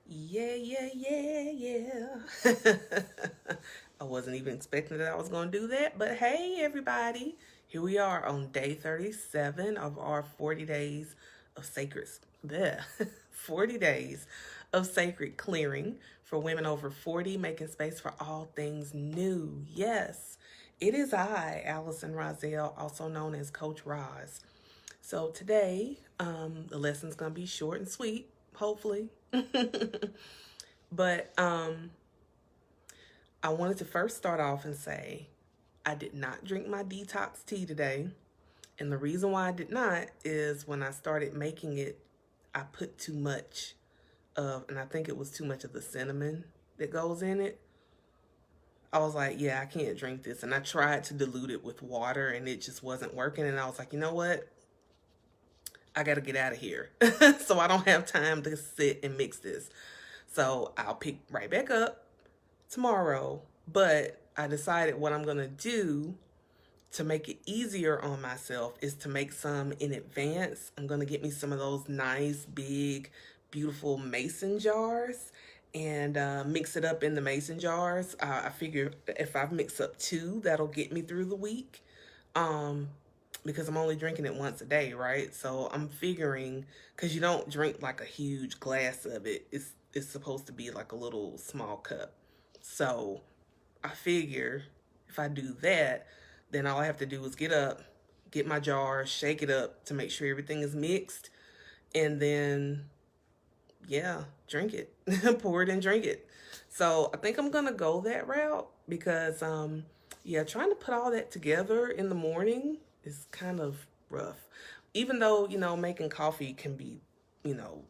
Yeah, yeah, yeah, yeah. I wasn't even expecting that I was going to do that, but hey, everybody. Here we are on day 37 of our 40 days of sacred, bleh, 40 days of sacred clearing for women over 40, making space for all things new. Yes, it is I, Allison Rozelle, also known as Coach Roz. So today, the lesson's gonna be short and sweet, hopefully. But I wanted to first start off and say I did not drink my detox tea today. And the reason why I did not is when I started making it, I put too much and I think it was too much of the cinnamon that goes in it. I was like, yeah, I can't drink this. And I tried to dilute it with water and it just wasn't working. And I was like, you know what? I got to get out of here. So I don't have time to sit and mix this. So I'll pick right back up tomorrow. But I decided what I'm going to do to make it easier on myself is to make some in advance. I'm going to get me some of those nice, big, beautiful mason jars and mix it up in the mason jars. I figure if I mix up two, that'll get me through the week. Um, because I'm only drinking it once a day, right? So I'm figuring because you don't drink like a huge glass of it. It's supposed to be like a little small cup. So I figure if I do that, then all I have to do is get up, get my jar, shake it up to make sure everything is mixed, and then yeah, drink it. Pour it and drink it. So I think I'm gonna go that route because yeah, trying to put all that together in the morning is kind of rough. Even though, making coffee can be, you know,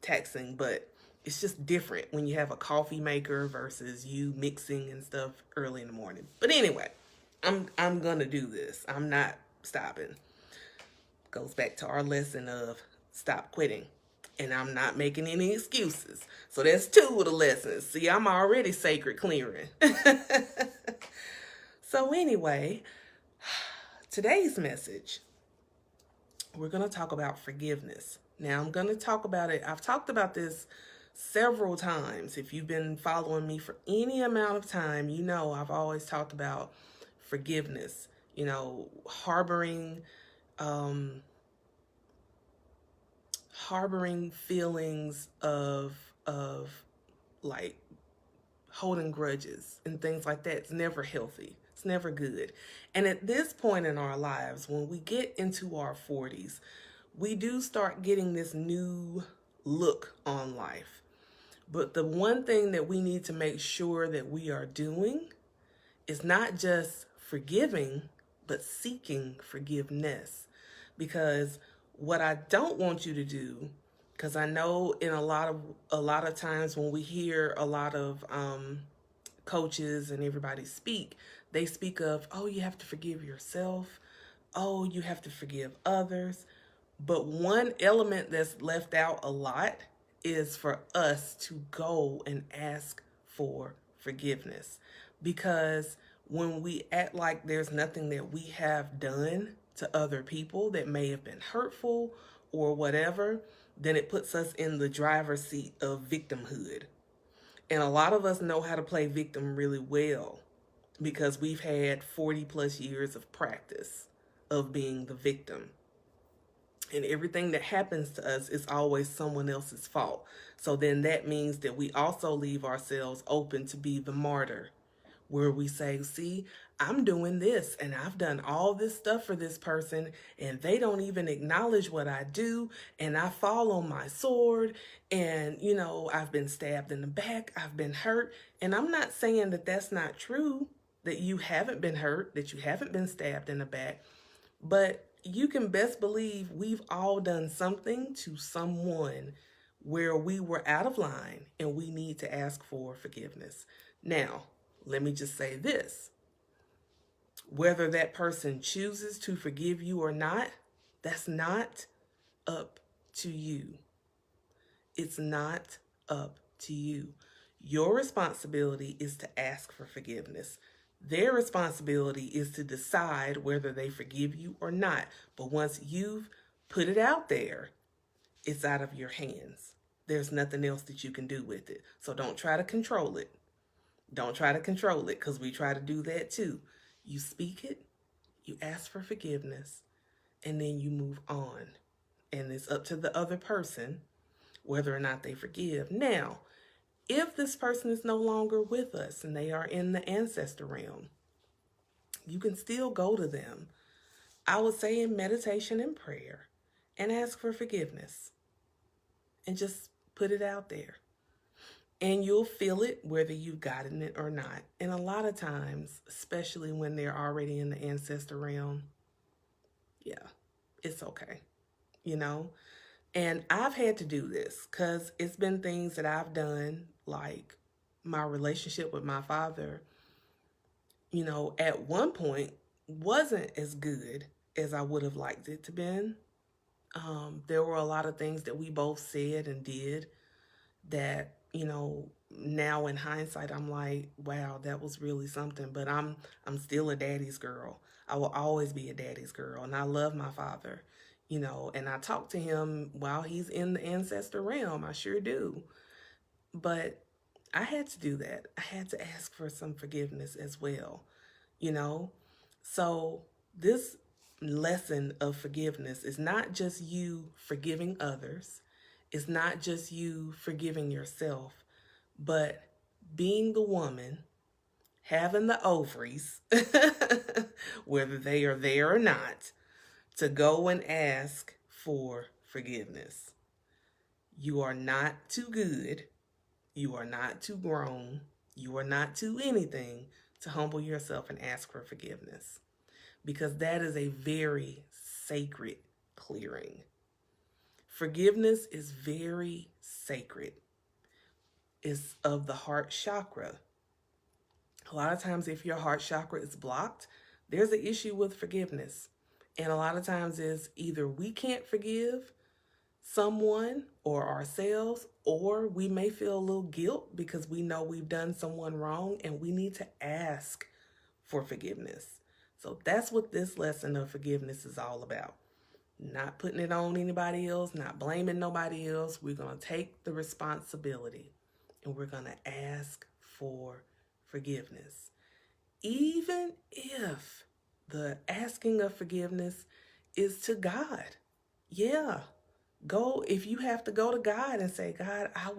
taxing, but it's just different when you have a coffee maker versus you mixing and stuff early in the morning. But anyway, I'm gonna do this. I'm not stopping. Goes back to our lesson of stop quitting. And I'm not making any excuses. So that's two of the lessons. See, I'm already sacred clearing. So anyway, today's message, we're going to talk about forgiveness. Now, I'm going to talk about it. I've talked about this several times. If you've been following me for any amount of time, you know I've always talked about forgiveness, harboring um, harboring feelings of like holding grudges and things like that. It's never healthy. It's never good. And at this point in our lives, when we get into our 40s, we do start getting this new look on life. But the one thing that we need to make sure that we are doing is not just forgiving, but seeking forgiveness. Because what I don't want you to do, because I know in a lot of times when we hear a lot of coaches and everybody speak, they speak of, oh, you have to forgive yourself. Oh, you have to forgive others. But one element that's left out a lot is for us to go and ask for forgiveness. Because when we act like there's nothing that we have done to other people that may have been hurtful or whatever, then it puts us in the driver's seat of victimhood. And a lot of us know how to play victim really well because we've had 40 plus years of practice of being the victim. And everything that happens to us is always someone else's fault. So then that means that we also leave ourselves open to be the martyr, where we say, see, I'm doing this and I've done all this stuff for this person and they don't even acknowledge what I do. And I fall on my sword and, I've been stabbed in the back. I've been hurt. And I'm not saying that that's not true, that you haven't been hurt, that you haven't been stabbed in the back. But you can best believe we've all done something to someone where we were out of line and we need to ask for forgiveness. Now, let me just say this. Whether that person chooses to forgive you or not, that's not up to you. It's not up to you. Your responsibility is to ask for forgiveness. Their responsibility is to decide whether they forgive you or not. But once you've put it out there, it's out of your hands. there's nothing else that you can do with it. So don't try to control it. Don't try to control it, because we try to do that too. You speak it, you ask for forgiveness, and then you move on. And it's up to the other person whether or not they forgive. Now, if this person is no longer with us and they are in the ancestor realm, you can still go to them, I would say, in meditation and prayer, and ask for forgiveness. And just put it out there. And you'll feel it whether you've gotten it or not. And a lot of times, especially when they're already in the ancestor realm, yeah, it's okay, you know? And I've had to do this because it's been things that I've done, like my relationship with my father, you know, at one point wasn't as good as I would have liked it to been. There were a lot of things that we both said and did that, you know, now in hindsight, I'm like, wow, that was really something. But I'm still a daddy's girl. I will always be a daddy's girl. And I love my father, you know, and I talk to him while he's in the ancestor realm. I sure do. But I had to do that. I had to ask for some forgiveness as well, you know. So this lesson of forgiveness is not just you forgiving others. It's not just you forgiving yourself, but being the woman, having the ovaries, whether they are there or not, to go and ask for forgiveness. You are not too good. You are not too grown. You are not too anything to humble yourself and ask for forgiveness, because that is a very sacred clearing. Forgiveness is very sacred. It's of the heart chakra. A lot of times, if your heart chakra is blocked, there's an issue with forgiveness. And a lot of times is either we can't forgive someone or ourselves, or we may feel a little guilt because we know we've done someone wrong and we need to ask for forgiveness. So that's what this lesson of forgiveness is all about. Not putting it on anybody else, not blaming nobody else. We're going to take the responsibility and we're going to ask for forgiveness. Even if the asking of forgiveness is to God. Yeah. Go, if you have to go to God and say, God, I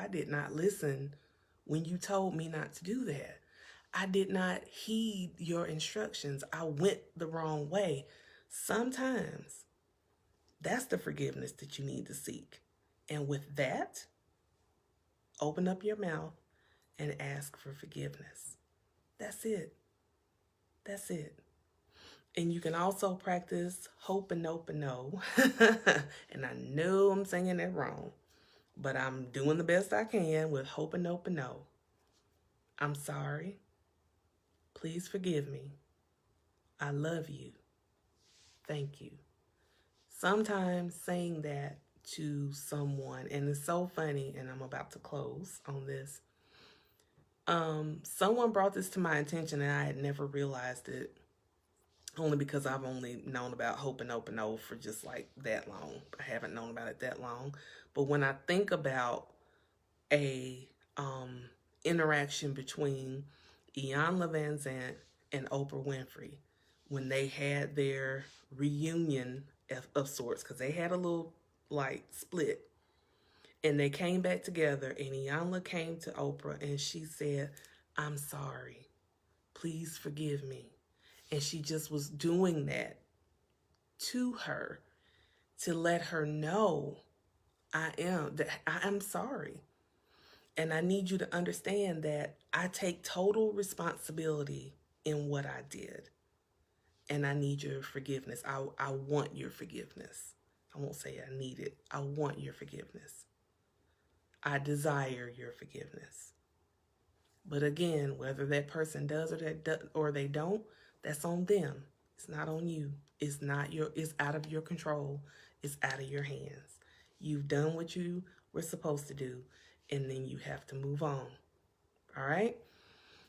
did not listen when you told me not to do that. I did not heed your instructions. I went the wrong way. Sometimes that's the forgiveness that you need to seek. And with that, open up your mouth and ask for forgiveness. That's it. That's it. And you can also practice Ho'oponopono. And I know I'm saying that wrong, but I'm doing the best I can with Ho'oponopono. I'm sorry. Please forgive me. I love you. Thank you. Sometimes saying that to someone, and it's so funny, and I'm about to close on this. Someone brought this to my attention and I had never realized it, only because I've only known about Ho'oponopono for just like that long. I haven't known about it that long. But when I think about a interaction between Iyanla Vanzant and Oprah Winfrey, when they had their reunion of sorts, because they had a little like split, and they came back together, and Iyanla came to Oprah and she said, I'm sorry. Please forgive me. And she just was doing that to her to let her know I am sorry. And I need you to understand that I take total responsibility in what I did. And I need your forgiveness. I want your forgiveness. I won't say I need it. I want your forgiveness. I desire your forgiveness. But again, whether that person does or they don't, that's on them. It's not on you. It's out of your control. It's out of your hands. You've done what you were supposed to do, and then you have to move on. All right?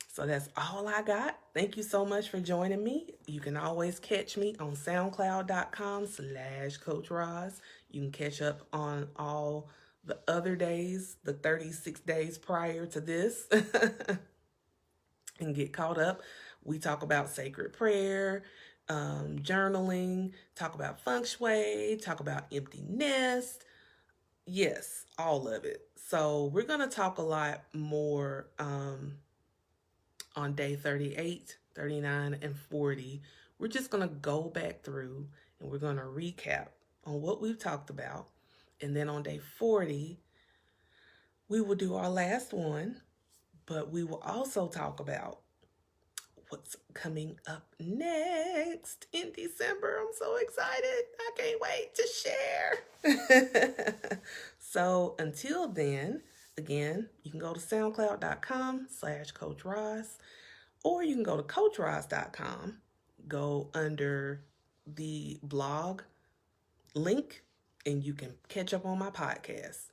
So that's all I got. Thank you so much for joining me. You can always catch me on SoundCloud.com/Coach Roz. You can catch up on all the other days, the 36 days prior to this, and get caught up. We talk about sacred prayer, journaling, talk about feng shui, talk about empty nest. Yes, all of it. So we're going to talk a lot more on day 38, 39, and 40. We're just going to go back through and we're going to recap on what we've talked about. And then on day 40, we will do our last one, but we will also talk about what's coming up next in December. I'm so excited. I can't wait to share. So until then, again, you can go to soundcloud.com/Coach Roz, or you can go to CoachRoz.com, go under the blog link, and you can catch up on my podcast.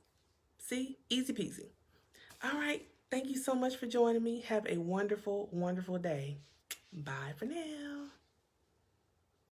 See, easy peasy. All right. Thank you so much for joining me. Have a wonderful, wonderful day. Bye for now.